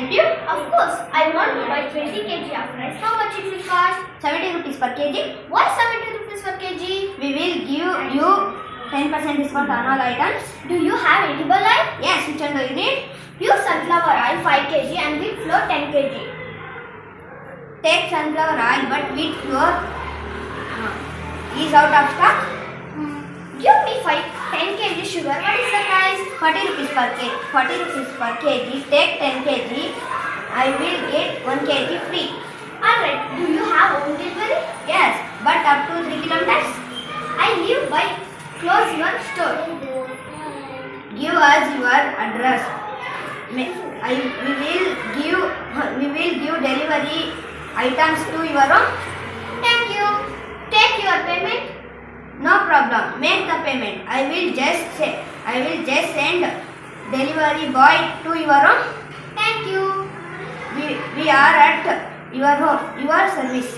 help you? Of course, I want to buy 20 kg of rice. How much it will cost? 70 rupees per kg. Why 70 rupees per kg? We will give you 10% discount on all items. Do you have edible oil? Yes, which one do you need? Pure sunflower oil 5 kg and wheat flour 10 kg. Take sunflower oil, but wheat flour is out of stock. Give me 10 kg sugar. What is the price? 40 rupees per kg. 40 rupees per kg. Take 10 kg. I will get 1 kg free. Alright, do you have home delivery? Yes, but up to 3 kilometers. I live by close your store. Give us your address. We will give delivery items to your home. Thank you. Take your payment. No problem. Make the payment. I will just send delivery boy to your home. Thank you. We are at your home. Your service.